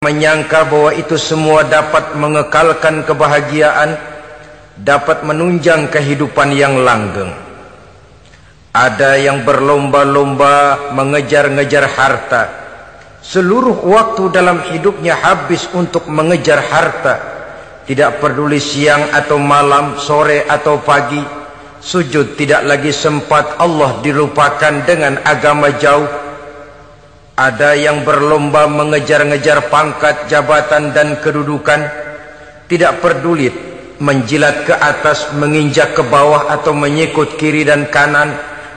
menyangka bahwa itu semua dapat mengekalkan kebahagiaan, dapat menunjang kehidupan yang langgeng. Ada yang berlomba-lomba mengejar-ngejar harta. Seluruh waktu dalam hidupnya habis untuk mengejar harta. Tidak peduli siang atau malam, sore atau pagi. Sujud tidak lagi sempat, Allah dilupakan dengan agama jauh. Ada yang berlomba mengejar-ngejar pangkat, jabatan dan kedudukan. Tidak peduli menjilat ke atas, menginjak ke bawah atau menyikut kiri dan kanan.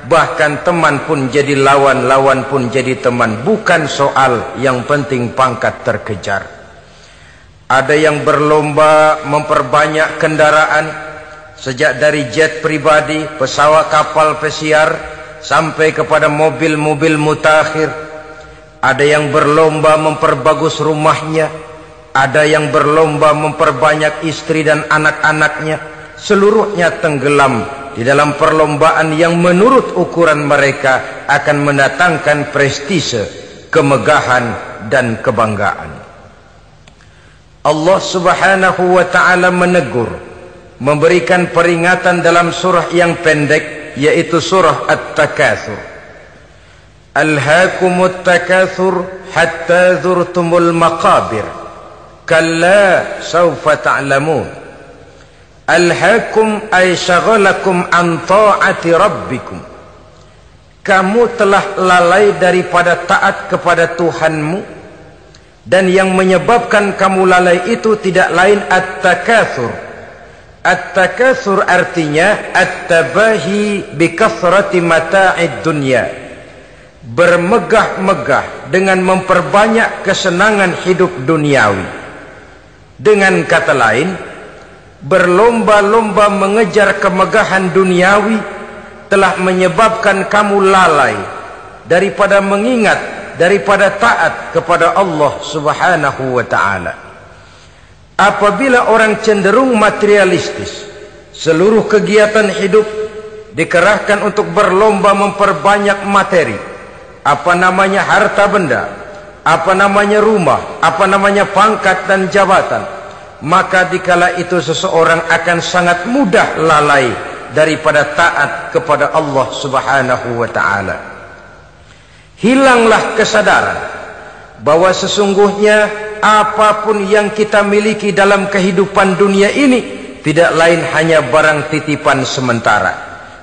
Bahkan teman pun jadi lawan, lawan pun jadi teman. Bukan soal, yang penting pangkat terkejar. Ada yang berlomba memperbanyak kendaraan, sejak dari jet pribadi, pesawat kapal pesiar, sampai kepada mobil-mobil mutakhir. Ada yang berlomba memperbagus rumahnya, ada yang berlomba memperbanyak istri dan anak-anaknya. Seluruhnya tenggelam di dalam perlombaan yang menurut ukuran mereka akan mendatangkan prestise, kemegahan dan kebanggaan. Allah Subhanahu wa ta'ala menegur, memberikan peringatan dalam surah yang pendek, yaitu surah At-Takatsur. Alhaakumut takatsur hatta zurtumul maqabir kalla sawfa ta'lamun. Alhaakum ay syaghalakum an ta'ati rabbikum. Kamu telah lalai daripada taat kepada Tuhanmu, dan yang menyebabkan kamu lalai itu tidak lain at-takatsur. At-takatsur artinya at-tabahi bi kathrati mata'id dunya. Bermegah-megah dengan memperbanyak kesenangan hidup duniawi. Dengan kata lain, berlomba-lomba mengejar kemegahan duniawi telah menyebabkan kamu lalai daripada mengingat, daripada taat kepada Allah Subhanahu wa ta'ala. Apabila orang cenderung materialistis, seluruh kegiatan hidup dikerahkan untuk berlomba memperbanyak materi. Apa namanya harta benda, apa namanya rumah, apa namanya pangkat dan jabatan. Maka dikala itu seseorang akan sangat mudah lalai daripada taat kepada Allah Subhanahu wa ta'ala. Hilanglah kesadaran bahwa sesungguhnya apapun yang kita miliki dalam kehidupan dunia ini tidak lain hanya barang titipan sementara.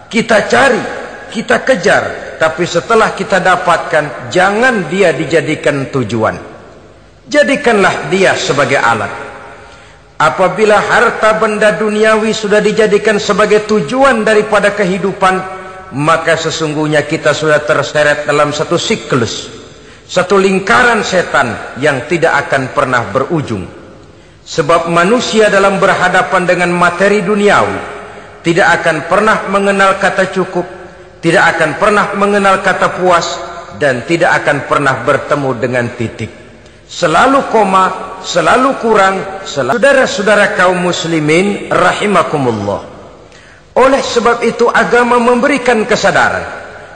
Kita cari, kita kejar, tapi setelah kita dapatkan, jangan dia dijadikan tujuan. Jadikanlah dia sebagai alat. Apabila harta benda duniawi sudah dijadikan sebagai tujuan daripada kehidupan, maka sesungguhnya kita sudah terseret dalam satu siklus, satu lingkaran setan yang tidak akan pernah berujung. Sebab manusia dalam berhadapan dengan materi duniawi tidak akan pernah mengenal kata cukup, tidak akan pernah mengenal kata puas, dan tidak akan pernah bertemu dengan titik. Selalu koma, selalu kurang, selalu. Saudara-saudara kaum muslimin rahimakumullah. Oleh sebab itu agama memberikan kesadaran,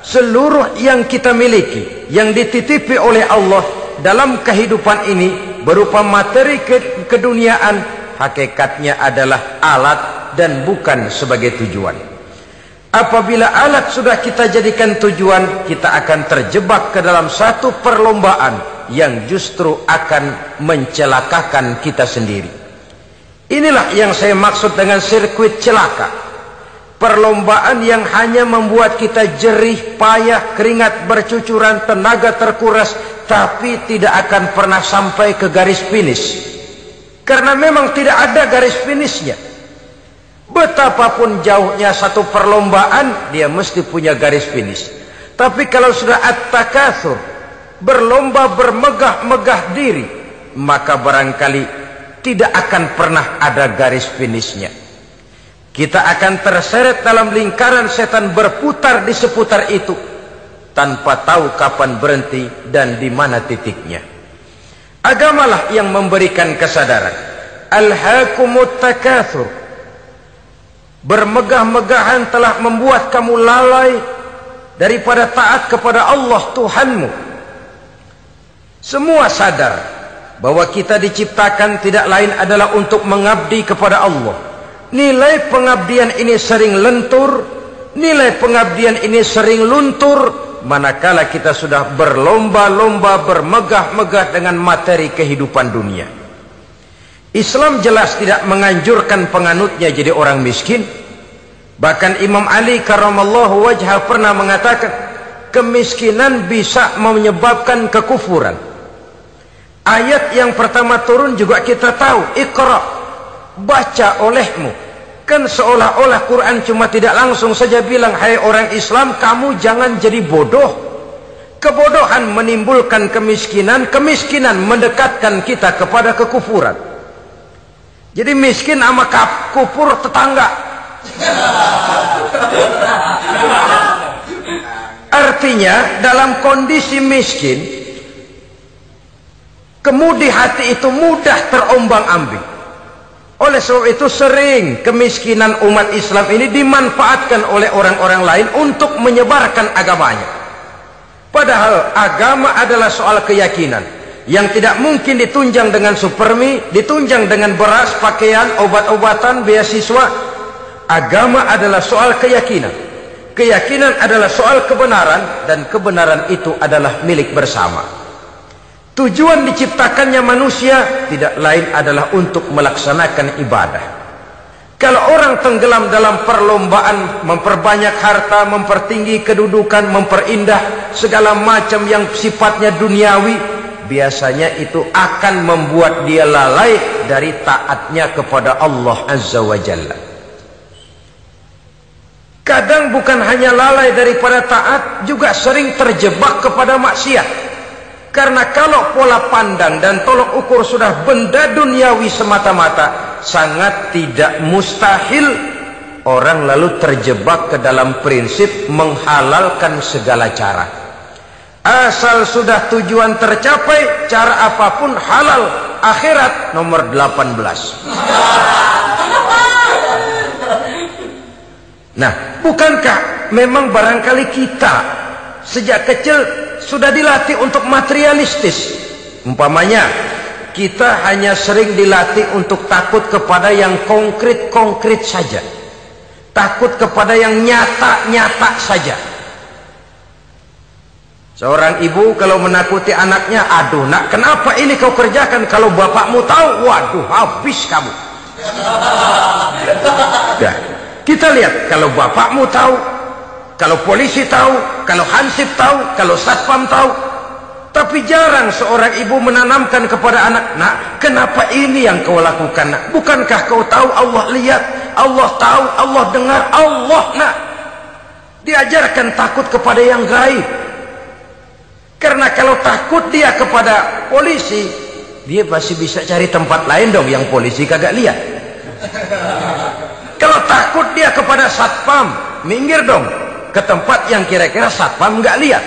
seluruh yang kita miliki, yang dititipi oleh Allah dalam kehidupan ini berupa materi keduniaan, hakikatnya adalah alat dan bukan sebagai tujuan. Apabila alat sudah kita jadikan tujuan, kita akan terjebak ke dalam satu perlombaan yang justru akan mencelakakan kita sendiri. Inilah yang saya maksud dengan sirkuit celaka. Perlombaan yang hanya membuat kita jerih, payah, keringat bercucuran, tenaga terkuras, tapi tidak akan pernah sampai ke garis finish. Karena memang tidak ada garis finishnya. Betapapun jauhnya satu perlombaan, dia mesti punya garis finish. Tapi kalau sudah at-takatsur, berlomba bermegah-megah diri, maka barangkali tidak akan pernah ada garis finishnya. Kita akan terseret dalam lingkaran setan, berputar di seputar itu tanpa tahu kapan berhenti dan di mana titiknya. Agamalah yang memberikan kesadaran. Alhaakumut takatsur. Bermegah-megahan telah membuat kamu lalai daripada taat kepada Allah Tuhanmu. Semua sadar bahwa kita diciptakan tidak lain adalah untuk mengabdi kepada Allah. Nilai pengabdian ini sering lentur, nilai pengabdian ini sering luntur, manakala kita sudah berlomba-lomba, bermegah-megah dengan materi kehidupan dunia. Islam jelas tidak menganjurkan penganutnya jadi orang miskin. Bahkan Imam Ali karramallahu wajhah pernah mengatakan, kemiskinan bisa menyebabkan kekufuran. Ayat yang pertama turun juga kita tahu, Iqra, baca olehmu. Kan seolah-olah Quran cuma tidak langsung saja bilang, hai orang Islam, kamu jangan jadi bodoh. Kebodohan menimbulkan kemiskinan, kemiskinan mendekatkan kita kepada kekufuran. Jadi miskin sama kufur tetangga. Artinya dalam kondisi miskin, kemudi hati itu mudah terombang-ambing. Oleh sebab itu sering kemiskinan umat Islam ini dimanfaatkan oleh orang-orang lain untuk menyebarkan agamanya. Padahal agama adalah soal keyakinan yang tidak mungkin ditunjang dengan supermi, ditunjang dengan beras, pakaian, obat-obatan, beasiswa. Agama adalah soal keyakinan. Keyakinan adalah soal kebenaran, dan kebenaran itu adalah milik bersama. Tujuan diciptakannya manusia tidak lain adalah untuk melaksanakan ibadah. Kalau orang tenggelam dalam perlombaan memperbanyak harta, mempertinggi kedudukan, memperindah segala macam yang sifatnya duniawi, biasanya itu akan membuat dia lalai dari taatnya kepada Allah Azza wa Jalla. Kadang bukan hanya lalai daripada taat, juga sering terjebak kepada maksiat. Karena kalau pola pandang dan tolok ukur sudah benda duniawi semata-mata, sangat tidak mustahil orang lalu terjebak ke dalam prinsip menghalalkan segala cara. Asal sudah tujuan tercapai, cara apapun halal. Akhirat nomor 18. Nah, bukankah memang barangkali kita sejak kecil sudah dilatih untuk materialistis? Umpamanya kita hanya sering dilatih untuk takut kepada yang konkret-konkret saja, takut kepada yang nyata-nyata saja. Seorang ibu kalau menakuti anaknya, aduh nak, kenapa ini kau kerjakan? Kalau bapakmu tahu, waduh, habis kamu. Ya, kita lihat, kalau bapakmu tahu, kalau polisi tahu, kalau hansip tahu, kalau satpam tahu. Tapi jarang seorang ibu menanamkan kepada anak, nak, kenapa ini yang kau lakukan, nak? Bukankah kau tahu Allah lihat, Allah tahu, Allah dengar, Allah, nak? Diajarkan takut kepada yang gaib. Karena kalau takut dia kepada polisi, dia pasti bisa cari tempat lain dong yang polisi kagak lihat. Kalau takut dia kepada satpam, minggir dong ke tempat yang kira-kira satpam nggak lihat.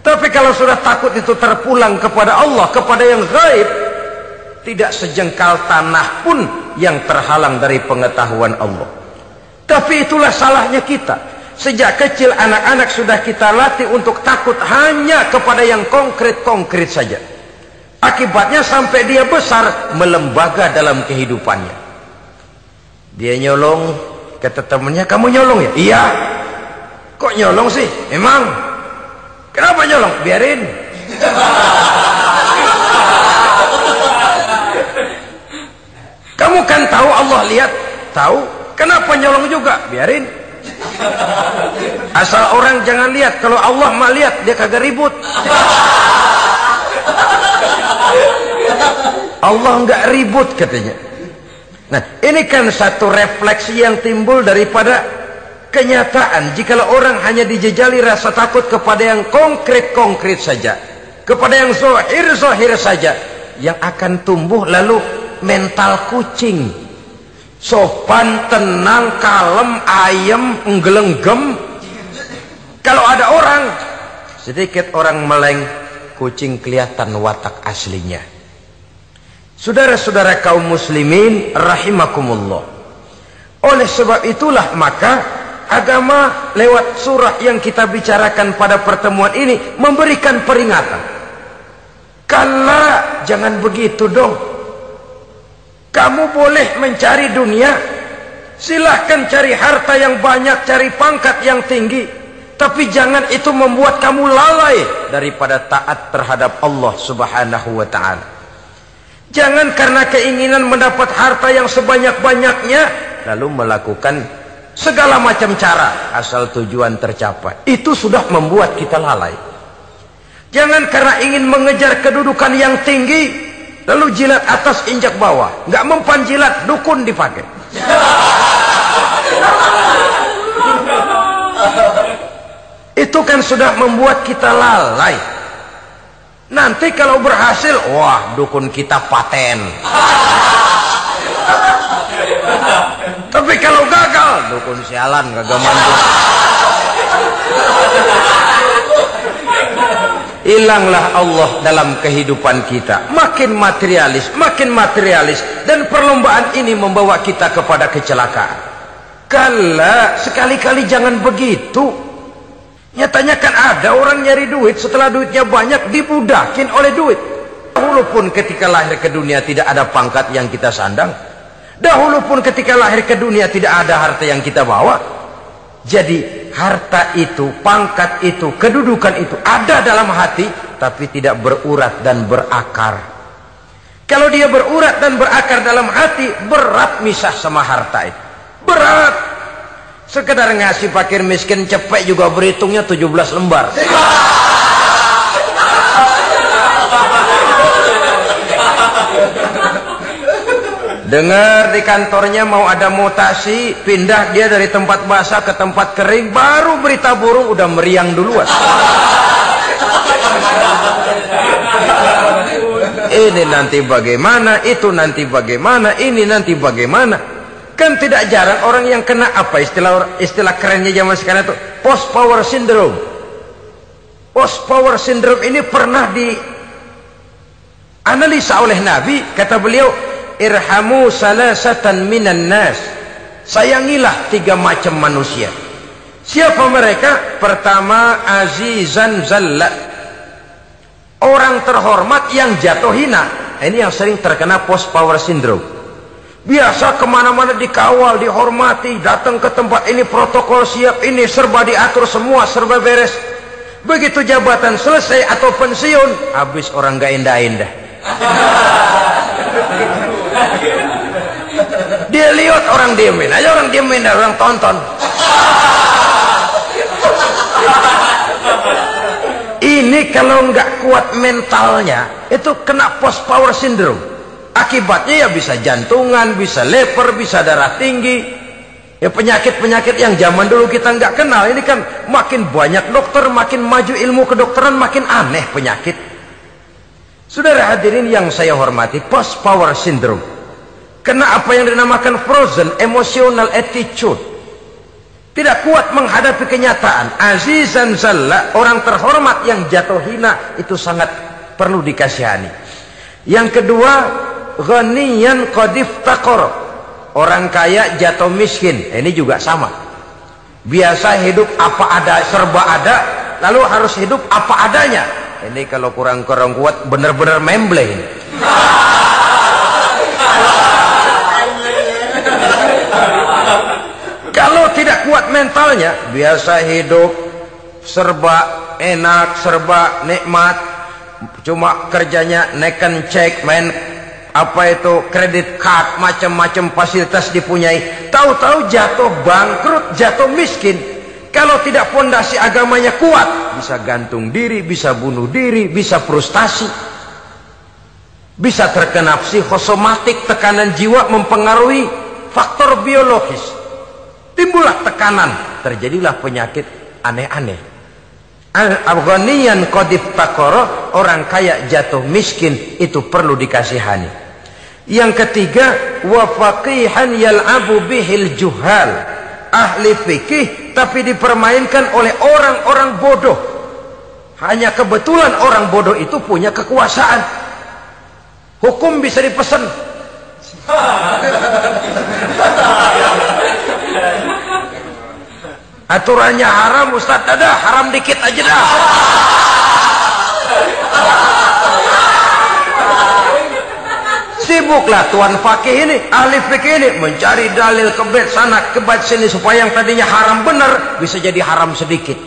Tapi kalau sudah takut itu terpulang kepada Allah, kepada yang gaib, tidak sejengkal tanah pun yang terhalang dari pengetahuan Allah. Tapi itulah salahnya kita. Sejak kecil anak-anak sudah kita latih untuk takut hanya kepada yang konkret-konkret saja. Akibatnya sampai dia besar melembaga dalam kehidupannya. Dia nyolong, kata temannya, kamu nyolong ya? Iya. Kok nyolong sih? Emang? Kenapa nyolong? Biarin. Kamu kan tahu Allah lihat? Tahu. Kenapa nyolong juga? Biarin. Asal orang jangan lihat. Kalau Allah mah lihat, dia kagak ribut. Allah enggak ribut katanya. Nah, ini kan satu refleksi yang timbul daripada kenyataan. Jikalau orang hanya dijejali rasa takut kepada yang konkret-konkret saja, kepada yang zahir-zahir saja, yang akan tumbuh lalu mental kucing. Sopan, tenang, kalem, ayem, nggelenggem. Kalau ada orang, sedikit orang meleng, kucing kelihatan watak aslinya. Saudara-saudara kaum muslimin rahimakumullah. Oleh sebab itulah maka agama lewat surah yang kita bicarakan pada pertemuan ini memberikan peringatan. Kala, jangan begitu dong. Kamu boleh mencari dunia, silahkan cari harta yang banyak, cari pangkat yang tinggi, tapi jangan itu membuat kamu lalai daripada taat terhadap Allah Subhanahu wa ta'ala. Jangan karena keinginan mendapat harta yang sebanyak-banyaknya lalu melakukan segala macam cara asal tujuan tercapai. Itu sudah membuat kita lalai. Jangan karena ingin mengejar kedudukan yang tinggi lalu jilat atas injak bawah, nggak mempan jilat, dukun dipakai. Itu kan sudah membuat kita lalai. Nanti kalau berhasil, wah, dukun kita paten. Tapi kalau gagal, dukun sialan, kagak mantu. Hilanglah Allah dalam kehidupan kita. Makin materialis, dan perlombaan ini membawa kita kepada kecelakaan. Kala, sekali-kali jangan begitu. Nyatanya kan ada orang nyari duit, setelah duitnya banyak dibudakin oleh duit. Dahulu pun ketika lahir ke dunia tidak ada pangkat yang kita sandang. Dahulu pun ketika lahir ke dunia tidak ada harta yang kita bawa. Jadi harta itu, pangkat itu, kedudukan itu ada dalam hati, tapi tidak berurat dan berakar. Kalau dia berurat dan berakar dalam hati, berat misah sama harta itu. Berat. Sekedar ngasih fakir miskin cepet juga berhitungnya 17 lembar. Dengar di kantornya mau ada mutasi, pindah dia dari tempat basah ke tempat kering, baru berita burung udah meriang duluan. Ini nanti bagaimana, itu nanti bagaimana, ini nanti bagaimana. Kan tidak jarang orang yang kena apa istilah kerennya zaman sekarang itu post power syndrome. Post power syndrome ini pernah dianalisa oleh Nabi. Kata beliau, irhamu salasatan minan nas. Sayangilah 3 macam manusia. Siapa mereka? Pertama, azizan zalla, orang terhormat yang jatuh hina. Ini yang sering terkena post power syndrome. Biasa kemana-mana dikawal, dihormati, datang ke tempat ini protokol siap, ini serba diatur semua, serba beres. Begitu jabatan selesai atau pensiun, habis orang gak indah-indah. Dia lihat orang diemin aja, orang diemin dan orang tonton. Ini kalau nggak kuat mentalnya, itu kena post power syndrome. Akibatnya ya bisa jantungan, bisa leper, bisa darah tinggi. Ya penyakit-penyakit yang zaman dulu kita nggak kenal. Ini kan makin banyak dokter, makin maju ilmu kedokteran, makin aneh penyakit. Saudara hadirin yang saya hormati, post power syndrome kena apa yang dinamakan frozen emotional attitude. Tidak kuat menghadapi kenyataan. Azizan zalla, orang terhormat yang jatuh hina, itu sangat perlu dikasihani. Yang kedua, ghaniyan qad iftaqara, orang kaya jatuh miskin. Ini juga sama. Biasa hidup apa ada, serba ada, lalu harus hidup apa adanya. Ini kalau kurang-kurang kuat benar-benar memble ini. Kalau tidak kuat mentalnya, biasa hidup serba enak, serba nikmat, cuma kerjanya neken cek, main apa itu kredit card, macam-macam fasilitas dipunyai, tahu-tahu jatuh bangkrut, jatuh miskin. Kalau tidak fondasi agamanya kuat, bisa gantung diri, bisa bunuh diri, bisa frustasi, bisa terkena psikosomatik, tekanan jiwa mempengaruhi faktor biologis, timbullah tekanan, terjadilah penyakit aneh-aneh. Al-ghaniyan qad iftaqara, orang kaya jatuh miskin, itu perlu dikasihani. Yang ketiga, wa faqihan yal'abu bihil juhal, ahli fikih tapi dipermainkan oleh orang-orang bodoh. Hanya kebetulan orang bodoh itu punya kekuasaan. Hukum bisa dipesan. Aturannya haram, Ustaz, ada haram dikit aja dah. Sibuklah tuan fakih ini, ahli fikih ini mencari dalil kebet sana kebet sini supaya yang tadinya haram benar bisa jadi haram sedikit.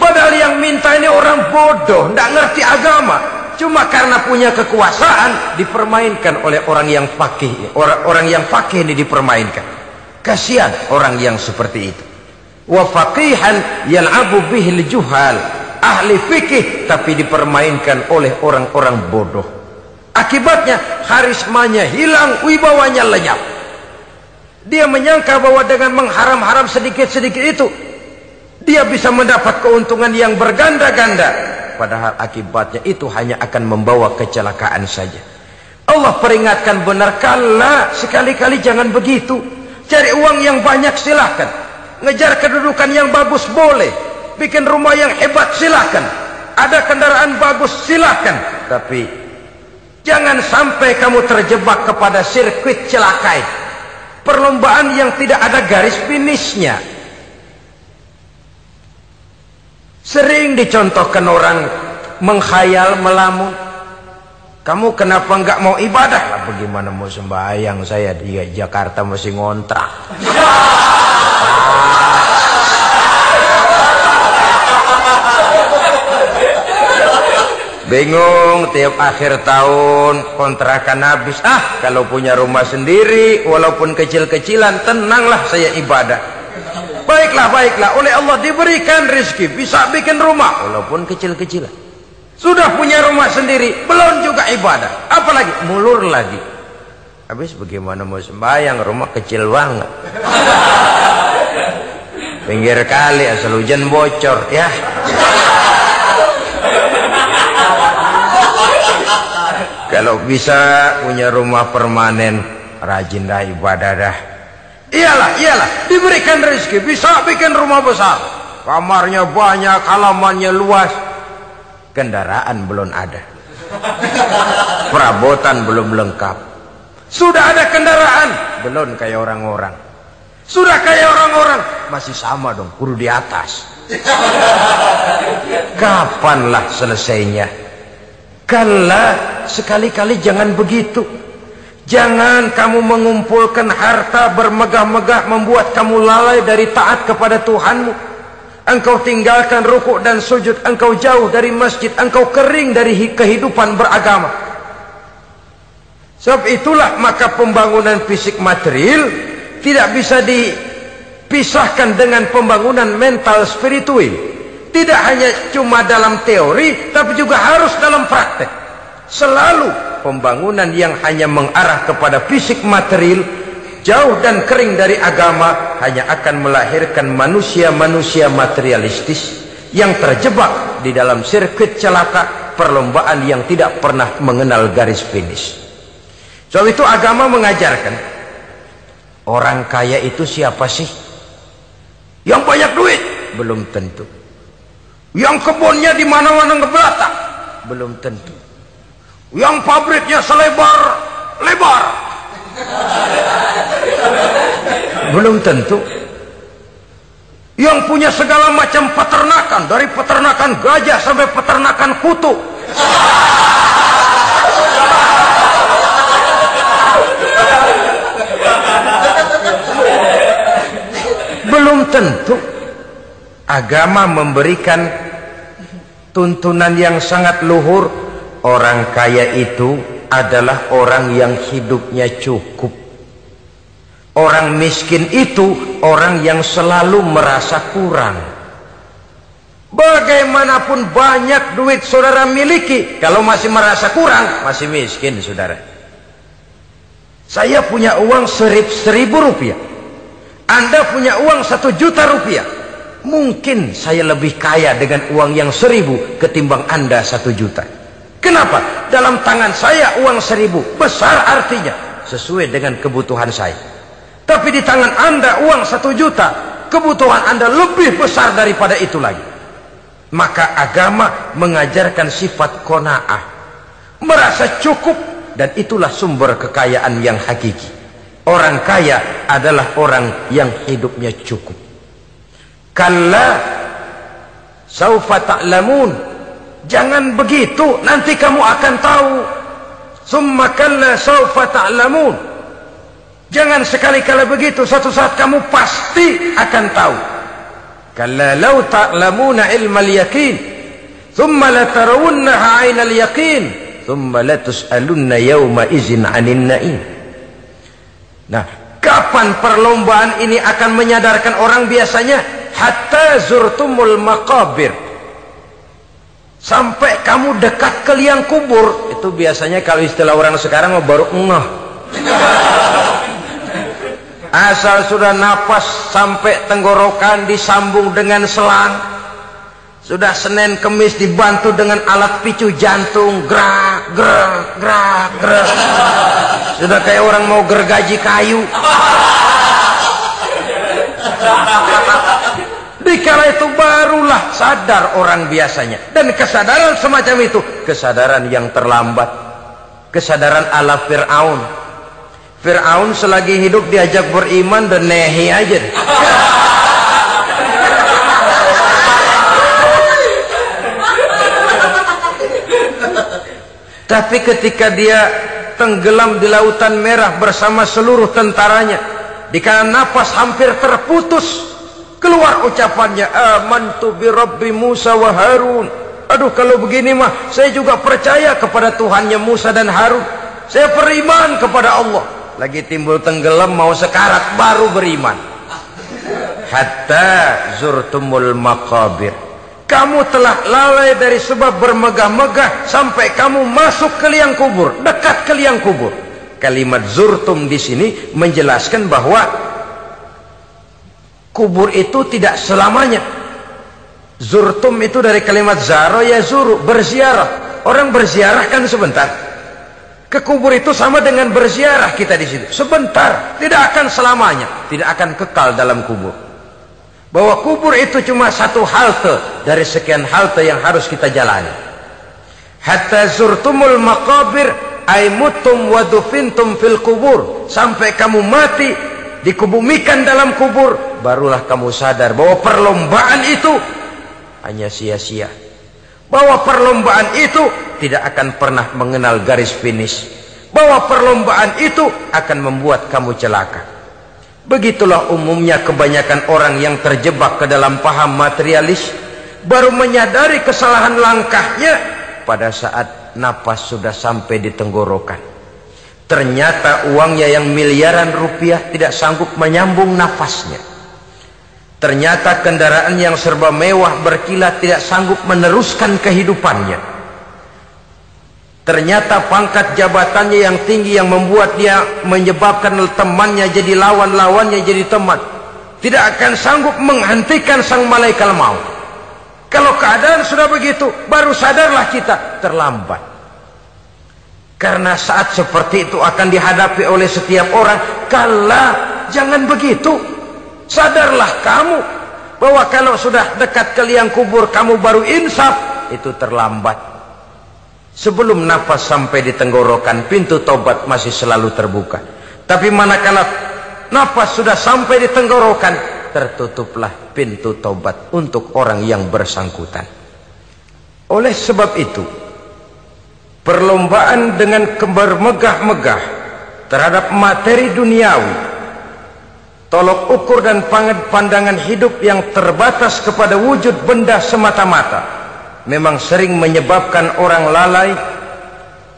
Padahal yang minta ini orang bodoh, tidak ngerti agama. Cuma karena punya kekuasaan dipermainkan oleh orang yang fakih. Orang yang fakih ini dipermainkan. Kasihan orang yang seperti itu. Wa faqihan yal'abu bihil juhal. Ahli fikih tapi dipermainkan oleh orang-orang bodoh. Akibatnya karismanya hilang, wibawanya lenyap. Dia menyangka bahwa dengan mengharam-haram sedikit-sedikit itu dia bisa mendapat keuntungan yang berganda-ganda. Padahal akibatnya itu hanya akan membawa kecelakaan saja. Allah peringatkan benar, kala sekali-kali jangan begitu. Cari uang yang banyak silahkan, ngejar kedudukan yang bagus boleh, bikin rumah yang hebat silahkan, ada kendaraan bagus silahkan, tapi jangan sampai kamu terjebak kepada sirkuit celakai, perlombaan yang tidak ada garis finishnya. Sering dicontohkan orang menghayal, melamun, kamu kenapa nggak mau ibadah? Lah, bagaimana mau sembahyang, saya di Jakarta masih ngontrak. Bingung, tiap akhir tahun kontrakan habis. Kalau punya rumah sendiri walaupun kecil-kecilan, tenanglah saya ibadah. Baiklah, oleh Allah diberikan rezeki bisa bikin rumah walaupun kecil-kecilan. Sudah punya rumah sendiri belum juga ibadah, apalagi mulur lagi. Habis bagaimana mau sembahyang, rumah kecil banget. Pinggir kali, asal hujan bocor ya. Kalau bisa punya rumah permanen, rajin dah ibadah dah. Iyalah, diberikan rezeki bisa bikin rumah besar, kamarnya banyak, halamannya luas, kendaraan belum ada, perabotan belum lengkap. Sudah ada kendaraan, belum kayak orang-orang. Sudah kayak orang-orang, masih sama dong, kudu di atas. Kapanlah selesainya? Kala, sekali-kali jangan begitu. Jangan kamu mengumpulkan harta bermegah-megah membuat kamu lalai dari taat kepada Tuhanmu. Engkau tinggalkan rukuk dan sujud, engkau jauh dari masjid, engkau kering dari kehidupan beragama. Sebab itulah maka pembangunan fisik material tidak bisa dipisahkan dengan pembangunan mental spiritual. Tidak hanya cuma dalam teori, tapi juga harus dalam praktek. Selalu pembangunan yang hanya mengarah kepada fisik material, jauh dan kering dari agama, hanya akan melahirkan manusia-manusia materialistis yang terjebak di dalam sirkuit celaka, perlombaan yang tidak pernah mengenal garis finish. Sebab itu agama mengajarkan, orang kaya itu siapa sih? Yang banyak duit? Belum tentu. Yang kebunnya di mana-mana ngebelata? Belum tentu. Yang pabriknya selebar-lebar? Belum tentu. Yang punya segala macam peternakan, dari peternakan gajah sampai peternakan kutu? Belum tentu. Agama memberikan tuntunan yang sangat luhur. Orang kaya itu adalah orang yang hidupnya cukup. Orang miskin itu orang yang selalu merasa kurang. Bagaimanapun banyak duit saudara miliki, kalau masih merasa kurang, masih miskin saudara. Saya punya uang 1.000 rupiah, Anda punya uang 1 juta rupiah. Mungkin saya lebih kaya dengan uang yang 1.000 ketimbang Anda 1 juta. Kenapa? Dalam tangan saya uang 1.000 besar, artinya sesuai dengan kebutuhan saya. Tapi di tangan Anda uang 1 juta, kebutuhan Anda lebih besar daripada itu lagi. Maka agama mengajarkan sifat qanaah, merasa cukup, dan itulah sumber kekayaan yang hakiki. Orang kaya adalah orang yang hidupnya cukup. Kalla saufa ta'lamun, jangan begitu, nanti kamu akan tahu. Tsumma kalla sawfa ta'lamun. Jangan sekali-kali begitu, suatu saat kamu pasti akan tahu. Kalla law ta'lamuna ilmal yaqin, tsumma latarawunnaha 'ainal yaqin, tsumma latus'alunna yawma idzin 'anil na'im. Nah, kapan perlombaan ini akan menyadarkan orang biasanya? Hatta zurtumul maqabir. Sampai kamu dekat ke liang kubur. Itu biasanya kalau istilah orang sekarang baru ngeh. Asal sudah napas sampai tenggorokan disambung dengan selang. Sudah Senin Kemis dibantu dengan alat picu jantung. Gerak, gerak, gerak, gerak. Sudah kayak orang mau gergaji kayu. Dikala itu barulah sadar orang biasanya. Dan kesadaran semacam itu, kesadaran yang terlambat. Kesadaran ala Fir'aun. Fir'aun selagi hidup diajak beriman dan nehi aja. Tapi ketika dia tenggelam di lautan merah bersama seluruh tentaranya, dikala napas hampir terputus, keluar ucapannya, amantu bi Rabbi Musa wa Harun. Aduh, kalau begini mah saya juga percaya kepada Tuhannya Musa dan Harun. Saya beriman kepada Allah. Lagi timbul tenggelam mau sekarat baru beriman. Hatta zurtumul maqabir. Kamu telah lalai dari sebab bermegah-megah sampai kamu masuk ke liang kubur, dekat ke liang kubur. Kalimat zurtum di sini menjelaskan bahwa kubur itu tidak selamanya. Zurtum itu dari kalimat zaro ya zuru, berziarah. Orang berziarah kan sebentar. Ke kubur itu sama dengan berziarah kita di situ. Sebentar, tidak akan selamanya, tidak akan kekal dalam kubur. Bahwa kubur itu cuma satu halte dari sekian halte yang harus kita jalani. Hatta zurtumul maqabir ay mutum wa dufintum fil kubur. Sampai kamu mati, dikubumikan dalam kubur, barulah kamu sadar bahwa perlombaan itu hanya sia-sia. Bahwa perlombaan itu tidak akan pernah mengenal garis finish. Bahwa perlombaan itu akan membuat kamu celaka. Begitulah umumnya kebanyakan orang yang terjebak ke dalam paham materialis, baru menyadari kesalahan langkahnya pada saat napas sudah sampai di tenggorokan. Ternyata uangnya yang miliaran rupiah tidak sanggup menyambung nafasnya. Ternyata kendaraan yang serba mewah berkilat tidak sanggup meneruskan kehidupannya. Ternyata pangkat jabatannya yang tinggi yang membuat dia menyebabkan temannya jadi lawan, lawannya jadi teman, tidak akan sanggup menghentikan sang malaikat maut. Kalau keadaan sudah begitu, baru sadarlah kita terlambat. Karena saat seperti itu akan dihadapi oleh setiap orang. Kala, jangan begitu. Sadarlah kamu bahwa kalau sudah dekat ke liang kubur kamu baru insaf, itu terlambat. Sebelum nafas sampai di tenggorokan, pintu taubat masih selalu terbuka. Tapi manakala nafas sudah sampai di tenggorokan, tertutuplah pintu taubat untuk orang yang bersangkutan. Oleh sebab itu, perlombaan dengan bermegah-megah terhadap materi duniawi, tolok ukur dan pandangan hidup yang terbatas kepada wujud benda semata-mata, memang sering menyebabkan orang lalai,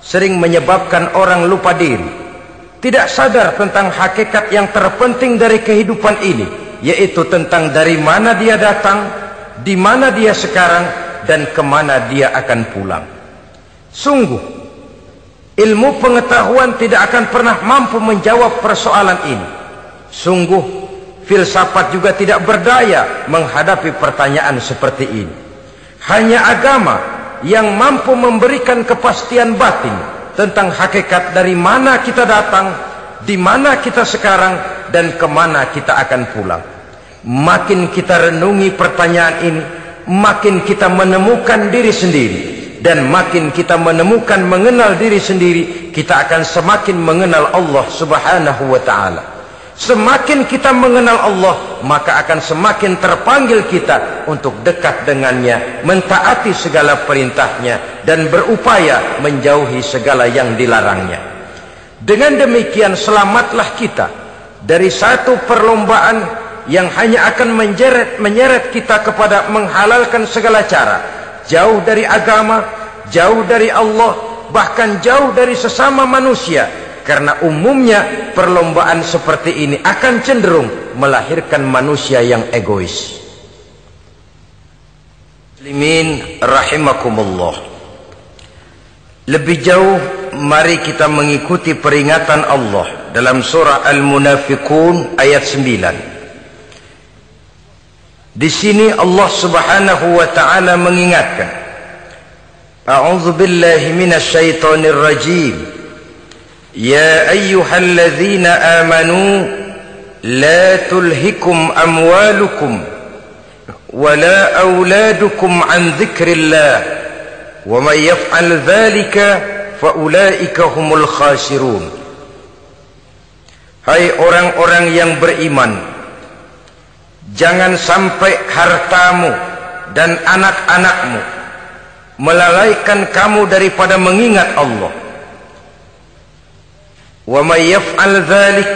sering menyebabkan orang lupa diri, tidak sadar tentang hakikat yang terpenting dari kehidupan ini, yaitu tentang dari mana dia datang, di mana dia sekarang, dan kemana dia akan pulang. Sungguh, ilmu pengetahuan tidak akan pernah mampu menjawab persoalan ini. Sungguh, filsafat juga tidak berdaya menghadapi pertanyaan seperti ini. Hanya agama yang mampu memberikan kepastian batin tentang hakikat dari mana kita datang, di mana kita sekarang, dan kemana kita akan pulang. Makin kita renungi pertanyaan ini, makin kita menemukan diri sendiri. Dan makin kita menemukan mengenal diri sendiri, kita akan semakin mengenal Allah Subhanahu wa ta'ala. Semakin kita mengenal Allah, maka akan semakin terpanggil kita untuk dekat dengannya, mentaati segala perintahnya, dan berupaya menjauhi segala yang dilarangnya. Dengan demikian selamatlah kita dari satu perlombaan yang hanya akan menyeret kita kepada menghalalkan segala cara, jauh dari agama, jauh dari Allah, bahkan jauh dari sesama manusia. Karena umumnya perlombaan seperti ini akan cenderung melahirkan manusia yang egois. Muslimin rahimakumullah. Lebih jauh, mari kita mengikuti peringatan Allah dalam surah Al-Munafiqun ayat 9. Di sini Allah Subhanahu wa taala mengingatkan, A'udzu billahi minasy syaithanir rajim. Ya ayyuhalladzina amanu la tulhikum amwalukum wala auladukum an dzikrillah wa may yaf'al dzalika fa ulaika humul khasirun. Hai orang-orang yang beriman, jangan sampai hartamu dan anak-anakmu melalaikan kamu daripada mengingat Allah. Wa may yaf'al dzalik,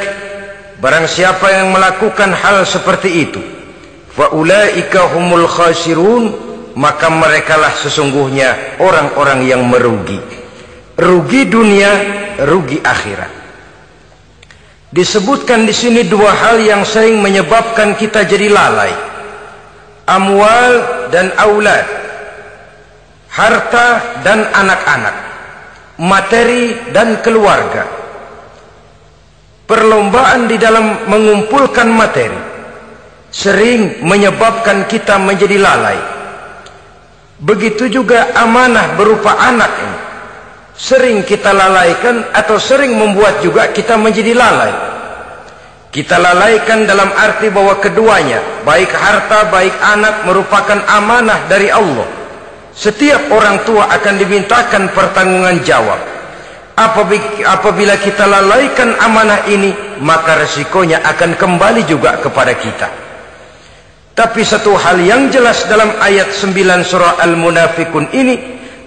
barang siapa yang melakukan hal seperti itu, fa ulaika humul khasirun, maka merekalah sesungguhnya orang-orang yang merugi. Rugi dunia, rugi akhirat. Disebutkan di sini dua hal yang sering menyebabkan kita jadi lalai. Amwal dan aulad. Harta dan anak-anak. Materi dan keluarga. Perlombaan di dalam mengumpulkan materi sering menyebabkan kita menjadi lalai. Begitu juga amanah berupa anak ini sering kita lalaikan atau sering membuat juga kita menjadi lalai. Kita lalaikan dalam arti bahwa keduanya, baik harta baik anak, merupakan amanah dari Allah. Setiap orang tua akan dimintakan pertanggungan jawab. Apabila kita lalaikan amanah ini, maka resikonya akan kembali juga kepada kita. Tapi satu hal yang jelas dalam ayat 9 surah Al-Munafiqun ini,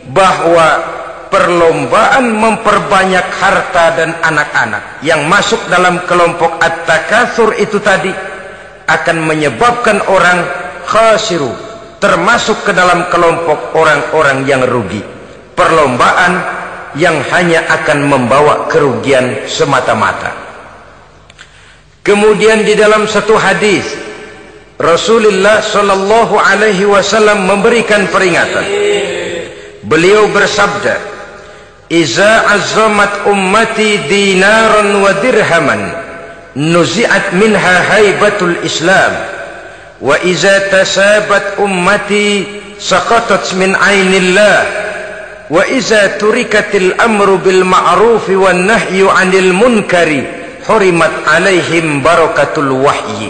bahwa perlombaan memperbanyak harta dan anak-anak yang masuk dalam kelompok at-takatsur itu tadi akan menyebabkan orang khasiru, termasuk ke dalam kelompok orang-orang yang rugi. Perlombaan yang hanya akan membawa kerugian semata-mata. Kemudian di dalam satu hadis Rasulullah sallallahu alaihi wasallam memberikan peringatan. Beliau bersabda, "Iza azzamat ummati dinaran wa dirhaman, nuzi'at minha haibatul Islam, wa iza tasabat ummati saqatat min ainillah." Wa iza turikatil amru bil ma'rufi wan nahyu 'anil munkari hurimat 'alaihim barakatul wahyi.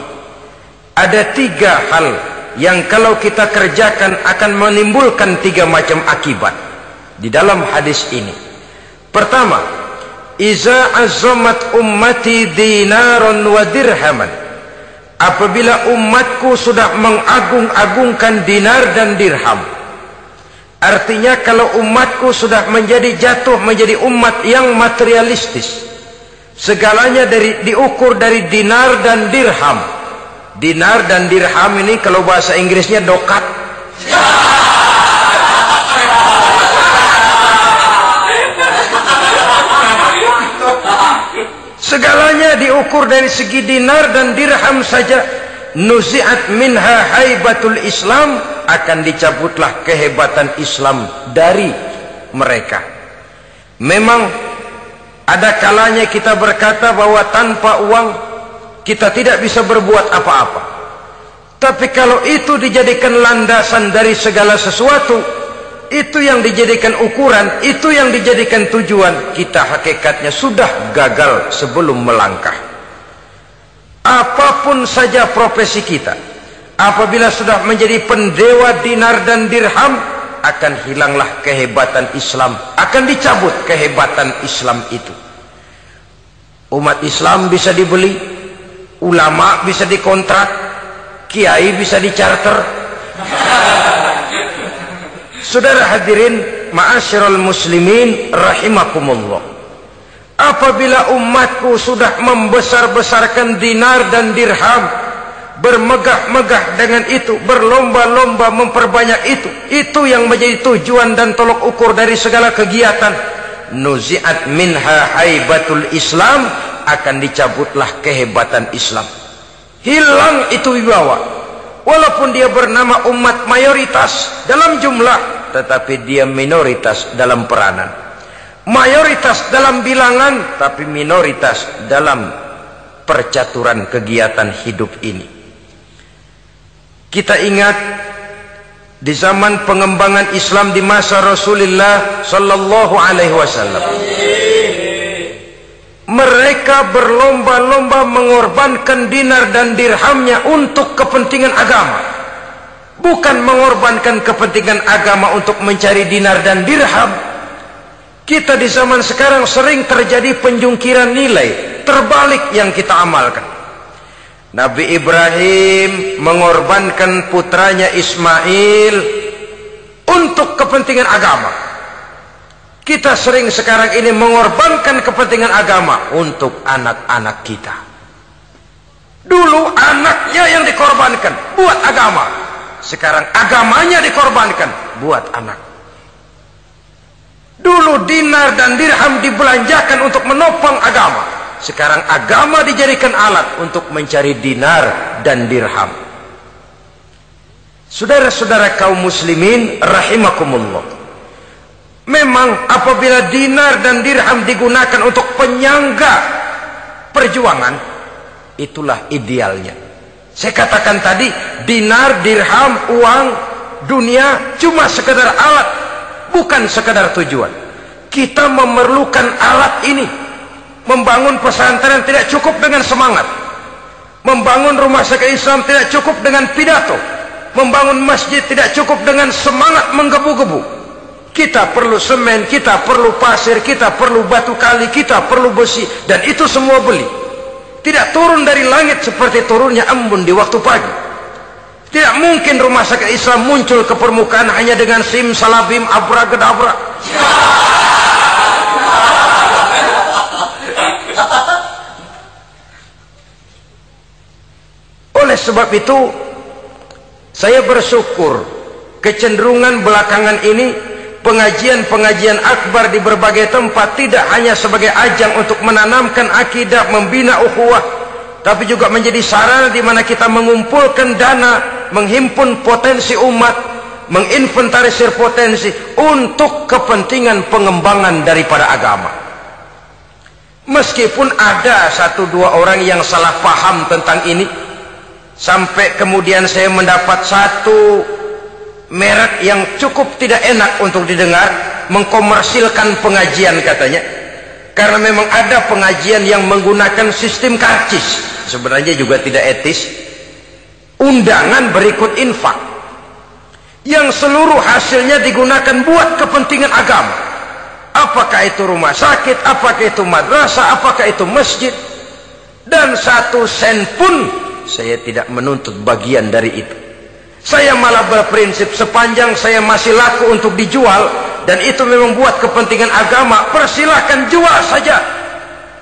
Ada tiga hal yang kalau kita kerjakan akan menimbulkan tiga macam akibat di dalam hadis ini. Pertama, iza azzamat ummati dinaran wa dirhaman. Apabila umatku sudah mengagung-agungkan dinar dan dirham. Artinya kalau umatku sudah jatuh menjadi umat yang materialistis, segalanya diukur dari dinar dan dirham. Dinar dan dirham ini kalau bahasa Inggrisnya dokat. Segalanya diukur dari segi dinar dan dirham saja. Nuzi'at minha haibatul Islam, akan dicabutlah kehebatan Islam dari mereka. Memang ada kalanya kita berkata bahwa tanpa uang kita tidak bisa berbuat apa-apa. Tapi kalau itu dijadikan landasan dari segala sesuatu, itu yang dijadikan ukuran, itu yang dijadikan tujuan, kita hakikatnya sudah gagal sebelum melangkah. Apapun saja profesi kita, apabila sudah menjadi pendewa dinar dan dirham, akan hilanglah kehebatan Islam, akan dicabut kehebatan Islam itu. Umat Islam bisa dibeli, ulama bisa dikontrak, kiai bisa dicarter. Saudara hadirin ma'asyiral muslimin rahimakumullah, apabila umatku sudah membesar-besarkan dinar dan dirham, bermegah-megah dengan itu, berlomba-lomba memperbanyak itu yang menjadi tujuan dan tolok ukur dari segala kegiatan, nuzi'at minha haibatul Islam, akan dicabutlah kehebatan Islam. Hilang itu wibawa. Walaupun dia bernama umat mayoritas dalam jumlah, tetapi dia minoritas dalam peranan. Mayoritas dalam bilangan, tapi minoritas dalam percaturan kegiatan hidup ini. Kita ingat di zaman pengembangan Islam di masa Rasulullah sallallahu alaihi wasallam, mereka berlomba-lomba mengorbankan dinar dan dirhamnya untuk kepentingan agama, bukan mengorbankan kepentingan agama untuk mencari dinar dan dirham. Kita di zaman sekarang sering terjadi penjungkiran nilai, terbalik yang kita amalkan. Nabi Ibrahim mengorbankan putranya Ismail untuk kepentingan agama. Kita sering sekarang ini mengorbankan kepentingan agama untuk anak-anak kita. Dulu anaknya yang dikorbankan buat agama, sekarang agamanya dikorbankan buat anak. Dulu dinar dan dirham dibelanjakan untuk menopang agama, sekarang agama dijadikan alat untuk mencari dinar dan dirham. Saudara-saudara kaum muslimin rahimakumullah, memang apabila dinar dan dirham digunakan untuk penyangga perjuangan, itulah idealnya. Saya katakan tadi, dinar, dirham, uang, dunia cuma sekedar alat, bukan sekedar tujuan. Kita memerlukan alat ini. Membangun pesantren tidak cukup dengan semangat. Membangun rumah sakit Islam tidak cukup dengan pidato. Membangun masjid tidak cukup dengan semangat menggebu-gebu. Kita perlu semen, kita perlu pasir, kita perlu batu kali, kita perlu besi, dan itu semua beli. Tidak turun dari langit seperti turunnya embun di waktu pagi. Tidak mungkin rumah sakit Islam muncul ke permukaan hanya dengan sim salabim abracadabra. Oleh sebab itu, saya bersyukur kecenderungan belakangan ini pengajian-pengajian akbar di berbagai tempat tidak hanya sebagai ajang untuk menanamkan akidah, membina ukhuwah, tapi juga menjadi sarana di mana kita mengumpulkan dana, menghimpun potensi umat, menginventarisir potensi untuk kepentingan pengembangan daripada agama. Meskipun ada satu dua orang yang salah paham tentang ini, sampai kemudian saya mendapat satu merek yang cukup tidak enak untuk didengar, mengkomersilkan pengajian katanya, karena memang ada pengajian yang menggunakan sistem karcis, sebenarnya juga tidak etis. Undangan berikut infak yang seluruh hasilnya digunakan buat kepentingan agama, apakah itu rumah sakit, apakah itu madrasah, apakah itu masjid, dan 1 sen pun saya tidak menuntut bagian dari itu. Saya malah berprinsip, sepanjang saya masih laku untuk dijual dan itu memang buat kepentingan agama, persilahkan jual saja,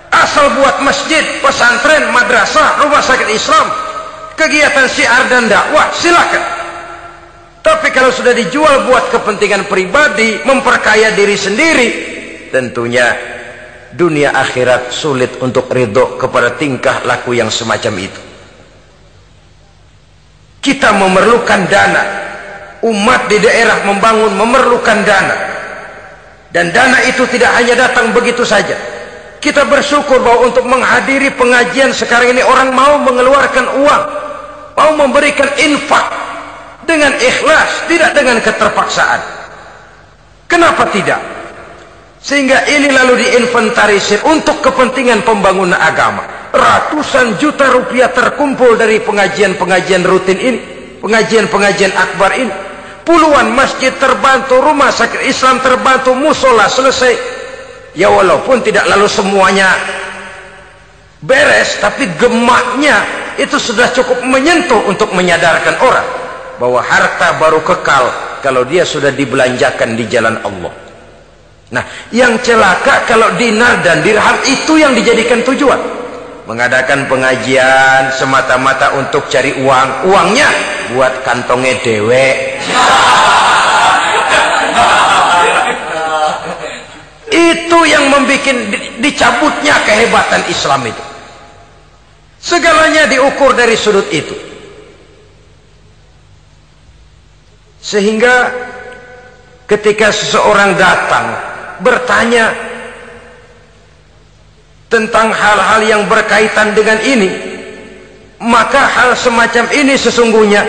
asal buat masjid, pesantren, madrasah, rumah sakit Islam, kegiatan syiar dan dakwah, silakan. Tapi kalau sudah dijual buat kepentingan pribadi, memperkaya diri sendiri, tentunya dunia akhirat sulit untuk ridho kepada tingkah laku yang semacam itu. Kita memerlukan dana, umat di daerah membangun memerlukan dana, dan dana itu tidak hanya datang begitu saja. Kita bersyukur bahwa untuk menghadiri pengajian sekarang ini orang mau mengeluarkan uang, mau memberikan infak dengan ikhlas, tidak dengan keterpaksaan. Kenapa tidak? Sehingga ini lalu diinventarisir untuk kepentingan pembangunan agama. Ratusan juta rupiah terkumpul dari pengajian-pengajian rutin ini, pengajian-pengajian akbar ini. Puluhan masjid terbantu, rumah sakit Islam terbantu, musola selesai. Ya walaupun tidak lalu semuanya beres, tapi gemaknya itu sudah cukup menyentuh untuk menyadarkan orang bahwa harta baru kekal kalau dia sudah dibelanjakan di jalan Allah. Nah, yang celaka kalau dinar dan dirham itu yang dijadikan tujuan. Mengadakan pengajian semata-mata untuk cari uang, uangnya buat kantongnya dewe. Itu yang membuat dicabutnya kehebatan Islam itu. Segalanya diukur dari sudut itu. Sehingga ketika seseorang datang bertanya tentang hal-hal yang berkaitan dengan ini, maka hal semacam ini sesungguhnya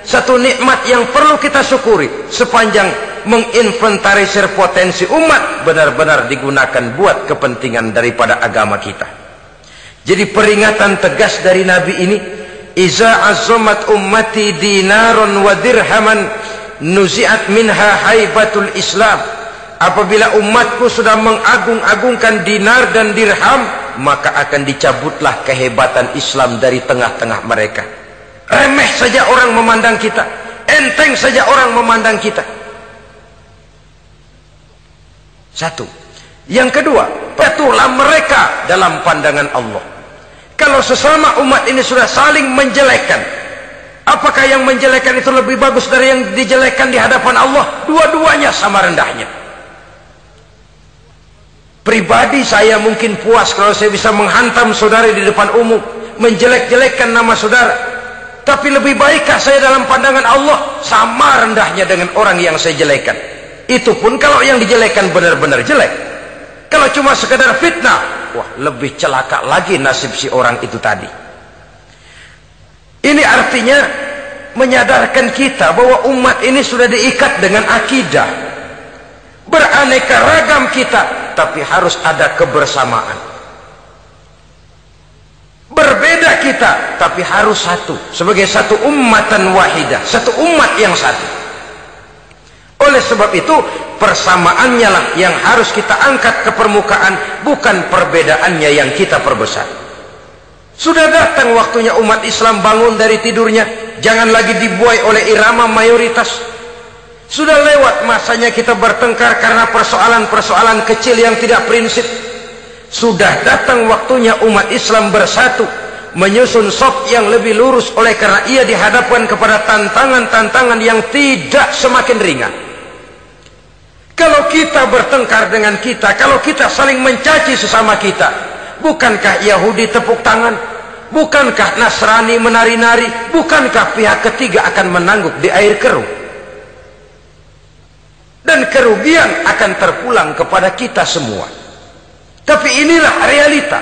satu nikmat yang perlu kita syukuri sepanjang menginventarisir potensi umat benar-benar digunakan buat kepentingan daripada agama kita. Jadi peringatan tegas dari Nabi ini, iza azzamat ummati dinaron wa dirhaman nuzi'at minha haibatul Islam. Apabila umatku sudah mengagung-agungkan dinar dan dirham, maka akan dicabutlah kehebatan Islam dari tengah-tengah mereka. Remeh saja orang memandang kita, enteng saja orang memandang kita. Satu. Yang kedua, patuhlah mereka dalam pandangan Allah. Kalau sesama umat ini sudah saling menjelekkan, apakah yang menjelekkan itu lebih bagus dari yang dijelekkan di hadapan Allah? Dua-duanya sama rendahnya. Pribadi saya mungkin puas kalau saya bisa menghantam saudara di depan umum, menjelek-jelekkan nama saudara. Tapi lebih baikkah saya dalam pandangan Allah? Sama rendahnya dengan orang yang saya jelekkan. Itu pun kalau yang dijelekan benar-benar jelek. Kalau cuma sekedar fitnah, wah, lebih celaka lagi nasib si orang itu tadi. Ini artinya menyadarkan kita bahwa umat ini sudah diikat dengan akidah. Beraneka ragam kita, tapi harus ada kebersamaan. Berbeda kita, tapi harus satu. Sebagai satu ummatan wahidah, satu umat yang satu. Oleh sebab itu, persamaannya lah yang harus kita angkat ke permukaan, bukan perbedaannya yang kita perbesar. Sudah datang waktunya umat Islam bangun dari tidurnya, jangan lagi dibuai oleh irama mayoritas. Sudah lewat masanya kita bertengkar karena persoalan-persoalan kecil yang tidak prinsip. Sudah datang waktunya umat Islam bersatu, menyusun saf yang lebih lurus, oleh karena ia dihadapkan kepada tantangan-tantangan yang tidak semakin ringan. Kalau kita bertengkar dengan kita, kalau kita saling mencaci sesama kita, bukankah Yahudi tepuk tangan? Bukankah Nasrani menari-nari? Bukankah pihak ketiga akan menangguk di air keruh? Dan kerugian akan terpulang kepada kita semua. Tapi inilah realita,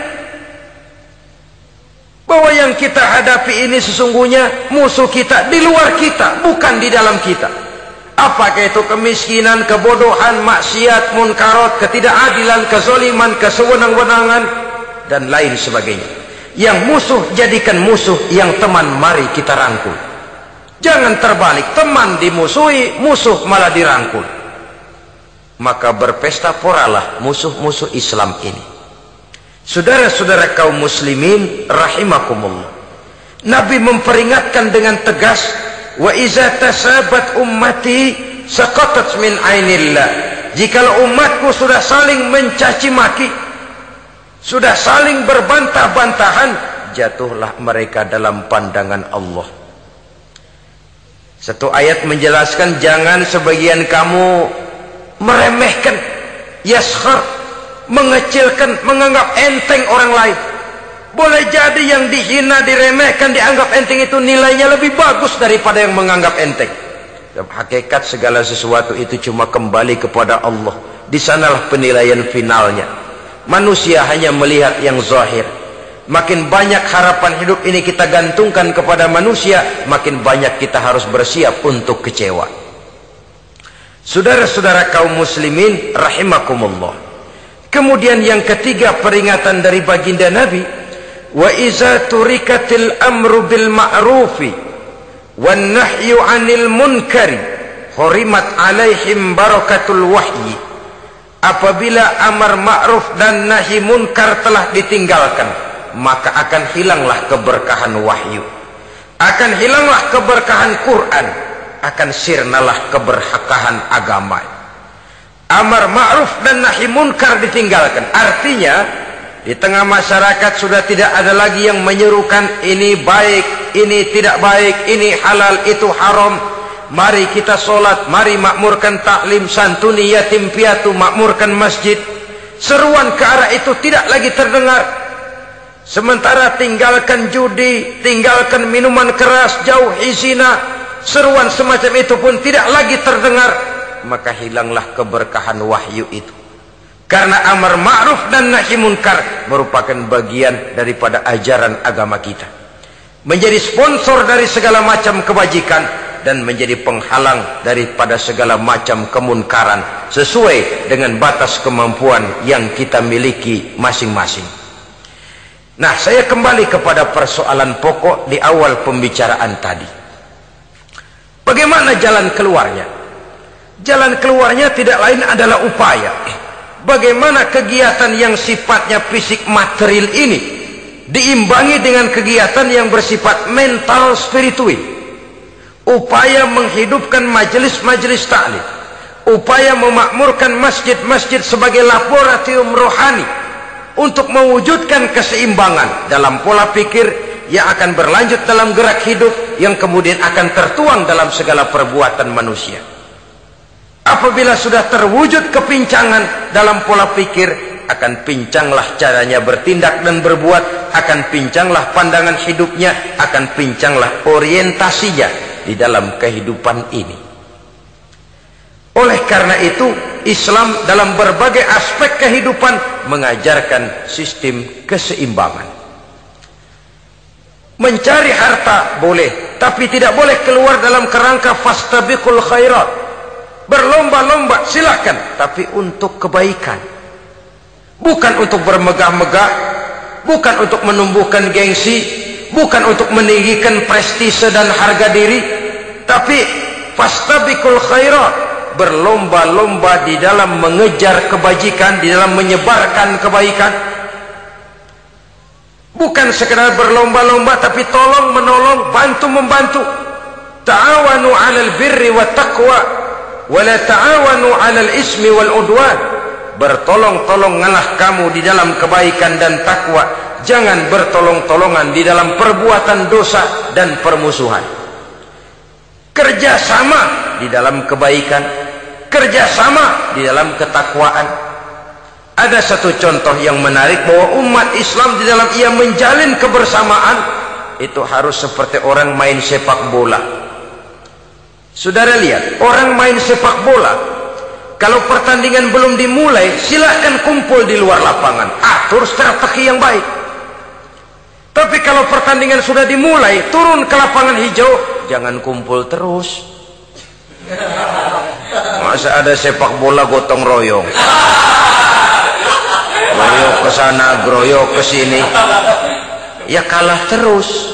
bahwa yang kita hadapi ini sesungguhnya musuh kita di luar kita, bukan di dalam kita. Apakah itu kemiskinan, kebodohan, maksiat, munkarat, ketidakadilan, kezaliman, kesewenang-wenangan, dan lain sebagainya. Yang musuh jadikan musuh, yang teman mari kita rangkul. Jangan terbalik, teman dimusuhi, musuh malah dirangkul. Maka berpesta poralah musuh-musuh Islam ini. Saudara-saudara kaum muslimin rahimakumullah, Nabi memperingatkan dengan tegas, wa iza tasabat ummati saqatat min ainillah. Jikalau umatku sudah saling mencaci maki, sudah saling berbantah-bantahan, jatuhlah mereka dalam pandangan Allah. Satu ayat menjelaskan jangan sebagian kamu meremehkan, yaskhar, mengecilkan, menganggap enteng orang lain. Boleh jadi yang dihina, diremehkan, dianggap enteng itu nilainya lebih bagus daripada yang menganggap enteng. Hakikat segala sesuatu itu cuma kembali kepada Allah. Di sanalah penilaian finalnya. Manusia hanya melihat yang zahir. Makin banyak harapan hidup ini kita gantungkan kepada manusia, makin banyak kita harus bersiap untuk kecewa. Saudara-saudara kaum muslimin rahimakumullah. Kemudian yang ketiga peringatan dari baginda Nabi, wa iza turikatil amru bil ma'rufi wan nahyu 'anil munkari hurimat 'alaihim barakatul wahyi. Apabila amar ma'ruf dan nahi munkar telah ditinggalkan, maka akan hilanglah keberkahan wahyu, akan hilanglah keberkahan Quran, akan sirnalah keberkahan agama. Amar ma'ruf dan nahi munkar ditinggalkan. Artinya di tengah masyarakat sudah tidak ada lagi yang menyerukan ini baik, ini tidak baik, ini halal, itu haram. Mari kita sholat, mari makmurkan taklim, santuni yatim piatu, makmurkan masjid. Seruan ke arah itu tidak lagi terdengar. Sementara tinggalkan judi, tinggalkan minuman keras, jauhi zina, seruan semacam itu pun tidak lagi terdengar. Maka hilanglah keberkahan wahyu itu. Karena amar ma'ruf dan nahi munkar merupakan bagian daripada ajaran agama kita. Menjadi sponsor dari segala macam kebajikan dan menjadi penghalang daripada segala macam kemunkaran sesuai dengan batas kemampuan yang kita miliki masing-masing. Nah, saya kembali kepada persoalan pokok di awal pembicaraan tadi. Bagaimana jalan keluarnya? Jalan keluarnya tidak lain adalah upaya. Bagaimana kegiatan yang sifatnya fisik material ini diimbangi dengan kegiatan yang bersifat mental spiritual. Upaya menghidupkan majelis-majelis taklim, upaya memakmurkan masjid-masjid sebagai laboratorium rohani untuk mewujudkan keseimbangan dalam pola pikir yang akan berlanjut dalam gerak hidup yang kemudian akan tertuang dalam segala perbuatan manusia. Apabila sudah terwujud kepincangan dalam pola pikir, akan pincanglah caranya bertindak dan berbuat, akan pincanglah pandangan hidupnya, akan pincanglah orientasinya di dalam kehidupan ini. Oleh karena itu, Islam dalam berbagai aspek kehidupan mengajarkan sistem keseimbangan. Mencari harta boleh, tapi tidak boleh keluar dalam kerangka fastabiqul khairat. Berlomba-lomba silakan, tapi untuk kebaikan. Bukan untuk bermegah-megah, bukan untuk menumbuhkan gengsi, bukan untuk meninggikan prestise dan harga diri, tapi fastabiqul khairat, berlomba-lomba di dalam mengejar kebajikan, di dalam menyebarkan kebaikan. Bukan sekedar berlomba-lomba, tapi tolong menolong, bantu membantu. Ta'awanu 'alal birri wat taqwa wa la ta'awanu 'alal ismi wal udwan. Bertolong-tolonganlah kamu di dalam kebaikan dan takwa, jangan bertolong-tolongan di dalam perbuatan dosa dan permusuhan. Kerjasama di dalam kebaikan, kerjasama di dalam ketakwaan. Ada satu contoh yang menarik bahwa umat Islam di dalam ia menjalin kebersamaan itu harus seperti orang main sepak bola. Saudara lihat, orang main sepak bola, kalau pertandingan belum dimulai, silahkan kumpul di luar lapangan, atur strategi yang baik. Tapi kalau pertandingan sudah dimulai, turun ke lapangan hijau, jangan kumpul terus. Masa ada sepak bola gotong royong, groyok ke sana, groyok ke sini, ya kalah terus.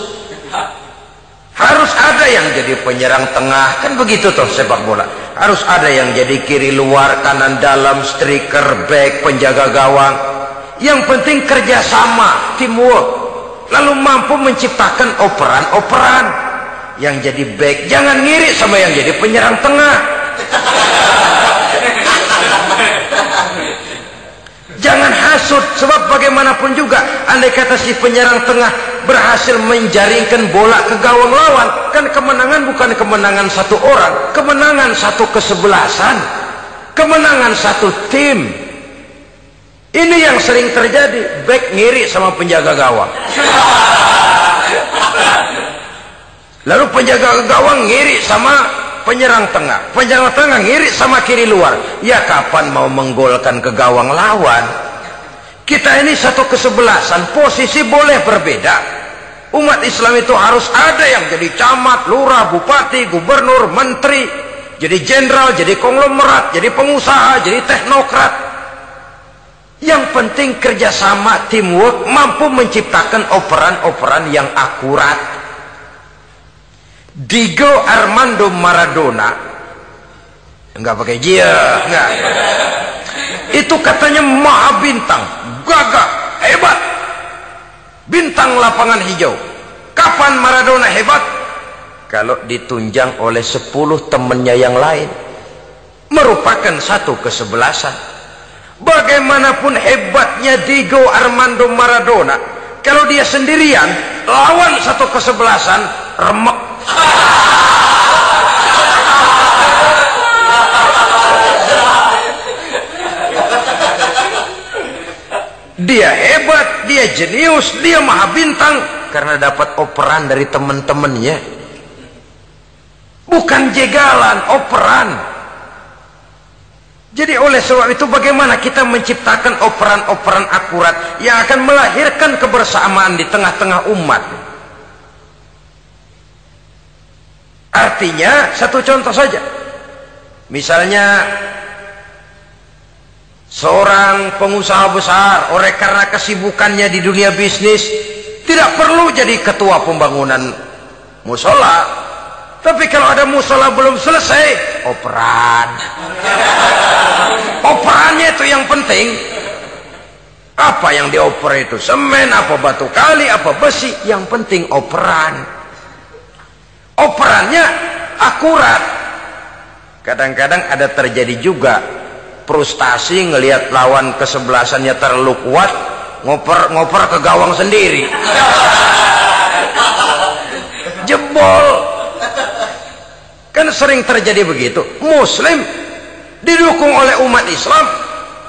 Harus ada yang jadi penyerang tengah, kan begitu toh sepak bola. Harus ada yang jadi kiri luar, kanan dalam, striker, back, penjaga gawang. Yang penting kerjasama, teamwork, lalu mampu menciptakan operan-operan. Yang jadi back jangan ngiri sama yang jadi penyerang tengah. Jangan hasut, sebab bagaimanapun juga andai kata si penyerang tengah berhasil menjaringkan bola ke gawang lawan, kan kemenangan bukan kemenangan satu orang, kemenangan satu kesebelasan, kemenangan satu tim. Ini yang sering terjadi, back ngiri sama penjaga gawang, lalu penjaga gawang ngiri sama penyerang tengah, penyerang tengah ngiri sama kiri luar. Ya kapan mau menggolkan ke gawang lawan? Kita ini satu kesebelasan, posisi boleh berbeda. Umat Islam itu harus ada yang jadi camat, lurah, bupati, gubernur, menteri, jadi jenderal, jadi konglomerat, jadi pengusaha, jadi teknokrat. Yang penting kerjasama, teamwork, mampu menciptakan operan-operan yang akurat. Diego Armando Maradona, enggak pakai dia, enggak. Itu katanya maha bintang, gagah, hebat, lapangan hijau. Kapan Maradona hebat? Kalau ditunjang oleh 10 temannya yang lain, merupakan satu kesebelasan. Bagaimanapun hebatnya Diego Armando Maradona, kalau dia sendirian lawan satu kesebelasan, remek. Dia hebat, dia jenius, dia maha bintang karena dapat operan dari teman-temannya. Bukan jegalan, operan. Jadi oleh sebab itu bagaimana kita menciptakan operan-operan akurat yang akan melahirkan kebersamaan di tengah-tengah umat. Artinya satu contoh saja. Misalnya seorang pengusaha besar, oleh karena kesibukannya di dunia bisnis, tidak perlu jadi ketua pembangunan musola. Tapi kalau ada musola belum selesai, operan. Operannya itu yang penting. Apa yang dioper itu? Semen, apa batu kali, apa besi? Yang penting operan. Operannya akurat. Kadang-kadang ada terjadi juga frustasi ngelihat lawan kesebelasannya terlalu kuat, ngoper ke gawang sendiri. Jebol. Kan sering terjadi begitu. Muslim didukung oleh umat Islam,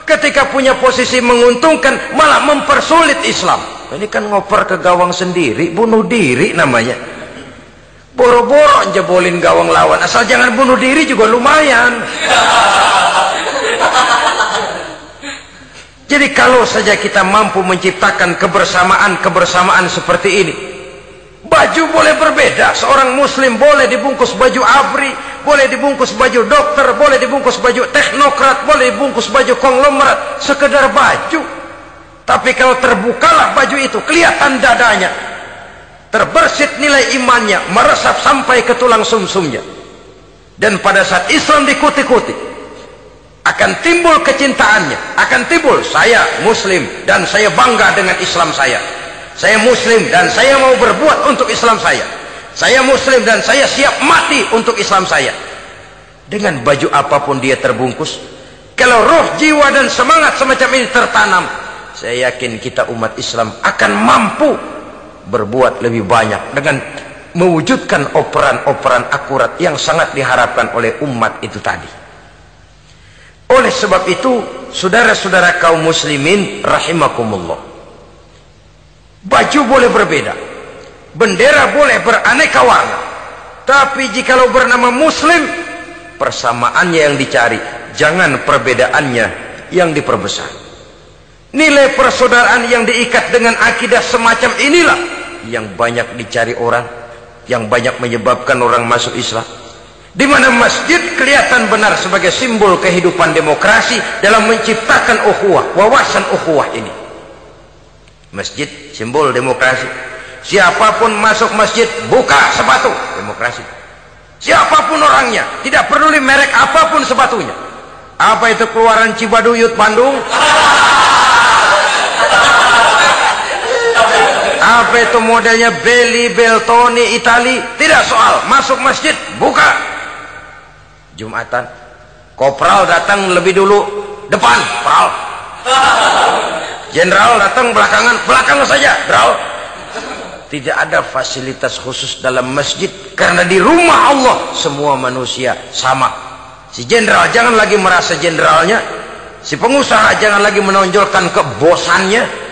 ketika punya posisi menguntungkan malah mempersulit Islam. Ini kan ngoper ke gawang sendiri, bunuh diri namanya. Boro-boro jebolin gawang lawan, asal jangan bunuh diri juga lumayan. Jadi kalau saja kita mampu menciptakan kebersamaan seperti ini. Baju boleh berbeda, seorang muslim boleh dibungkus baju ABRI, boleh dibungkus baju dokter, boleh dibungkus baju teknokrat, boleh dibungkus baju konglomerat, sekedar baju. Tapi kalau terbukalah baju itu, kelihatan dadanya, terbersit nilai imannya, meresap sampai ke tulang sumsumnya. Dan pada saat Islam dikuti-kuti, akan timbul kecintaannya, akan timbul saya muslim dan saya bangga dengan Islam saya. Saya muslim dan saya mau berbuat untuk Islam saya. Saya muslim dan saya siap mati untuk Islam saya. Dengan baju apapun dia terbungkus, kalau roh, jiwa dan semangat semacam ini tertanam, saya yakin kita umat Islam akan mampu berbuat lebih banyak dengan mewujudkan operan-operan akurat yang sangat diharapkan oleh umat itu tadi. Oleh sebab itu, saudara-saudara kaum muslimin rahimakumullah, baju boleh berbeda, bendera boleh beraneka warna, tapi jikalau bernama muslim, persamaannya yang dicari, jangan perbedaannya yang diperbesar. Nilai persaudaraan yang diikat dengan akidah semacam inilah yang banyak dicari orang, yang banyak menyebabkan orang masuk Islam. Di mana masjid kelihatan benar sebagai simbol kehidupan demokrasi dalam menciptakan ukhuwah, wawasan ukhuwah ini. Masjid simbol demokrasi. Siapapun masuk masjid buka sepatu, demokrasi. Siapapun orangnya, tidak peduli merek apapun sepatunya. Apa itu keluaran Cibaduyut Bandung? Apa itu modelnya Belli Beltoni Itali? Tidak soal, masuk masjid buka. Jumatan, kopral datang lebih dulu depan, pral. Jenderal datang belakang saja, Jenderal. Tidak ada fasilitas khusus dalam masjid, karena di rumah Allah semua manusia sama. Si jenderal jangan lagi merasa jenderalnya, si pengusaha jangan lagi menonjolkan kebosannya.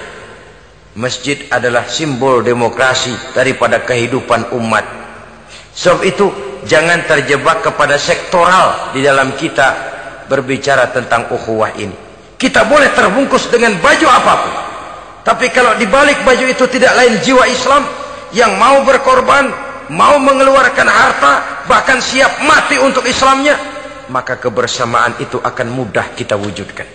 Masjid adalah simbol demokrasi daripada kehidupan umat. Sebab itu jangan terjebak kepada sektoral di dalam kita berbicara tentang ukhuwah ini. Kita boleh terbungkus dengan baju apapun, tapi kalau di balik baju itu tidak lain jiwa Islam yang mau berkorban, mau mengeluarkan harta, bahkan siap mati untuk Islamnya, maka kebersamaan itu akan mudah kita wujudkan.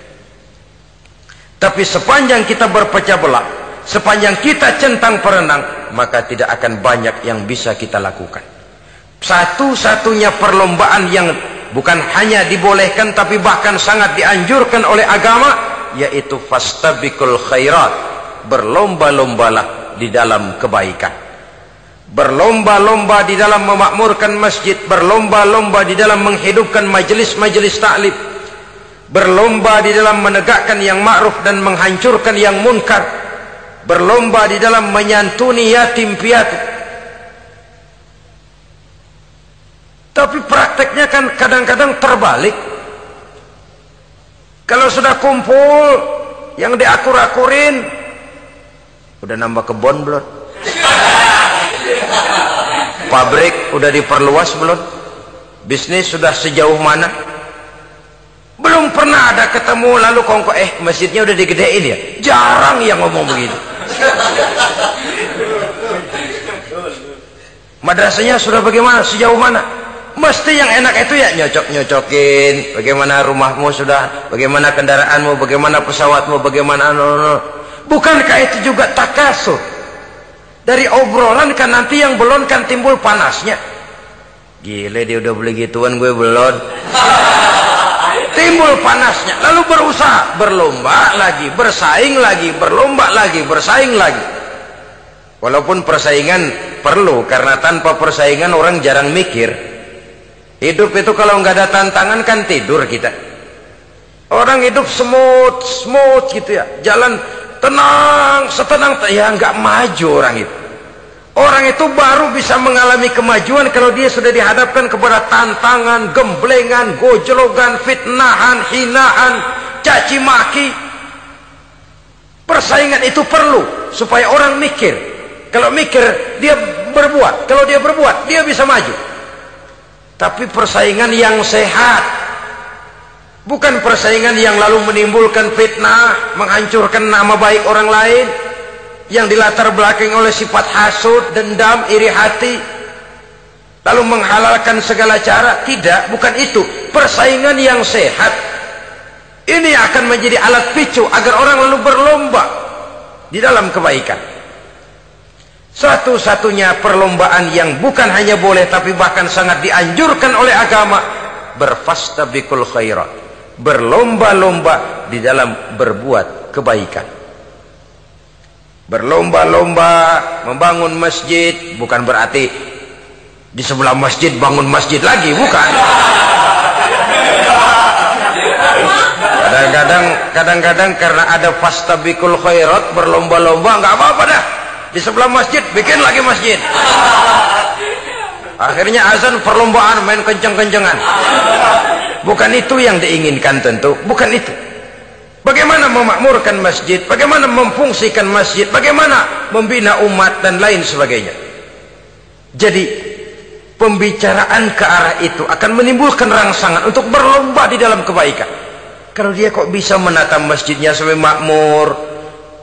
Tapi sepanjang kita berpecah belah, sepanjang kita centang perenang, maka tidak akan banyak yang bisa kita lakukan. Satu-satunya perlombaan yang bukan hanya dibolehkan tapi bahkan sangat dianjurkan oleh agama, yaitu fastabiqul khairat, berlomba-lombalah di dalam kebaikan. Berlomba-lomba di dalam memakmurkan masjid, berlomba-lomba di dalam menghidupkan majelis-majelis ta'lim, berlomba di dalam menegakkan yang ma'ruf dan menghancurkan yang munkar, berlomba di dalam menyantuni yatim piatu. Tapi prakteknya kan kadang-kadang terbalik. Kalau sudah kumpul yang diakur-akurin, udah nambah kebun belum? Pabrik udah diperluas belum? Bisnis sudah sejauh mana? Belum pernah ada ketemu lalu kongko masjidnya udah digedein ya. Jarang yang ngomong begitu. Madrasahnya sudah bagaimana? Sejauh mana? Mesti yang enak itu ya nyocok-nyocokin. Bagaimana rumahmu sudah? Bagaimana kendaraanmu? Bagaimana pesawatmu? Bagaimana bukankah itu juga takasur? Dari obrolan kan nanti yang belum kan timbul panasnya. Gile dia udah beli gituan, gue belum. Timbul panasnya, lalu berusaha, berlomba lagi, bersaing lagi, berlomba lagi, bersaing lagi. Walaupun persaingan perlu, karena tanpa persaingan orang jarang mikir. Hidup itu kalau nggak ada tantangan kan tidur kita. Orang hidup smooth gitu ya, jalan tenang, setenang ya nggak maju orang itu. Orang itu baru bisa mengalami kemajuan kalau dia sudah dihadapkan kepada tantangan, gemblengan, gojlogan, fitnahan, hinaan, caci maki. Persaingan itu perlu supaya orang mikir. Kalau mikir dia berbuat, kalau dia berbuat dia bisa maju. Tapi persaingan yang sehat, bukan persaingan yang lalu menimbulkan fitnah, menghancurkan nama baik orang lain, yang dilatar belakangi oleh sifat hasud, dendam, iri hati, lalu menghalalkan segala cara. Tidak, bukan itu. Persaingan yang sehat ini akan menjadi alat picu agar orang lalu berlomba di dalam kebaikan. Satu-satunya perlombaan yang bukan hanya boleh tapi bahkan sangat dianjurkan oleh agama, berfastabiqul khairat, berlomba-lomba di dalam berbuat kebaikan. Berlomba-lomba membangun masjid bukan berarti di sebelah masjid bangun masjid lagi, bukan. Kadang-kadang karena ada fastabiqul khairat, berlomba-lomba, nggak apa-apa dah. Di sebelah masjid bikin lagi masjid. Akhirnya azan perlombaan main kenceng-kencengan. Bukan itu yang diinginkan tentu, bukan itu. Bagaimana memakmurkan masjid, bagaimana memfungsikan masjid, bagaimana membina umat dan lain sebagainya. Jadi pembicaraan ke arah itu akan menimbulkan rangsangan untuk berlomba di dalam kebaikan. Kalau dia kok bisa menata masjidnya sampai makmur,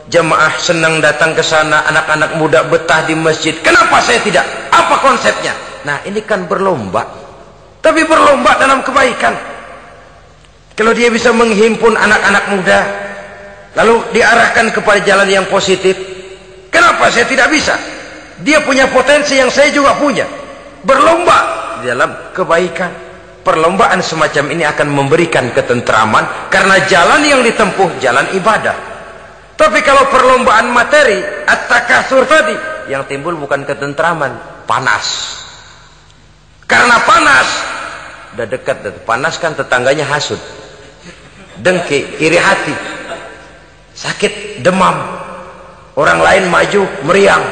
jamaah senang datang ke sana, anak-anak muda betah di masjid, kenapa saya tidak? Apa konsepnya? Nah, ini kan berlomba, tapi berlomba dalam kebaikan. Kalau dia bisa menghimpun anak-anak muda lalu diarahkan kepada jalan yang positif, kenapa saya tidak bisa? Dia punya potensi yang saya juga punya. Berlomba di dalam kebaikan. Perlombaan semacam ini akan memberikan ketentraman karena jalan yang ditempuh jalan ibadah. Tapi kalau perlombaan materi, at-takatsur tadi, yang timbul bukan ketentraman, panas. Karena panas, udah dekat, panas kan tetangganya hasud, dengki, iri hati, sakit, demam, orang lain maju, meriang.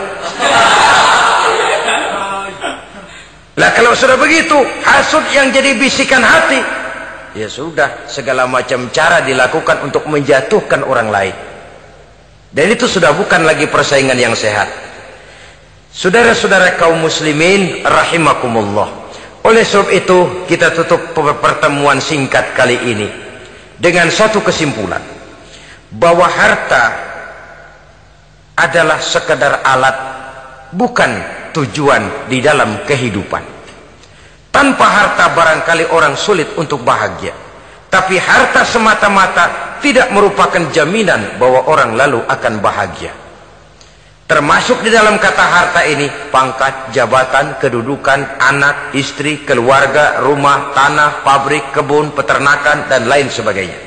Lah kalau sudah begitu, hasud yang jadi bisikan hati, ya sudah, segala macam cara dilakukan untuk menjatuhkan orang lain. Dan itu sudah bukan lagi persaingan yang sehat. Saudara-saudara kaum muslimin rahimakumullah. Oleh sebab itu kita tutup pertemuan singkat kali ini dengan satu kesimpulan, bahwa harta adalah sekedar alat, bukan tujuan di dalam kehidupan. Tanpa harta barangkali orang sulit untuk bahagia, tapi harta semata-mata tidak merupakan jaminan bahwa orang lalu akan bahagia. Termasuk di dalam kata harta ini pangkat, jabatan, kedudukan, anak, istri, keluarga, rumah, tanah, pabrik, kebun, peternakan dan lain sebagainya.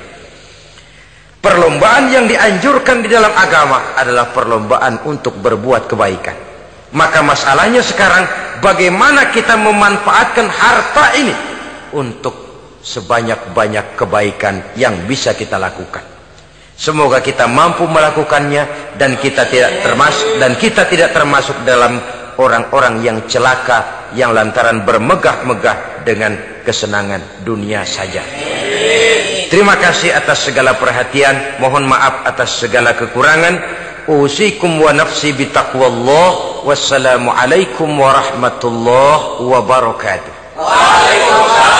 Perlombaan yang dianjurkan di dalam agama adalah perlombaan untuk berbuat kebaikan. Maka masalahnya sekarang, bagaimana kita memanfaatkan harta ini untuk sebanyak-banyak kebaikan yang bisa kita lakukan. Semoga kita mampu melakukannya dan kita tidak termasuk dalam orang-orang yang celaka yang lantaran bermegah-megah dengan kesenangan dunia saja. Terima kasih atas segala perhatian. Mohon maaf atas segala kekurangan. Usikum wa nafsi bitaqwallah. Wassalamualaikum warahmatullahi wabarakatuh. Waalaikumsalam.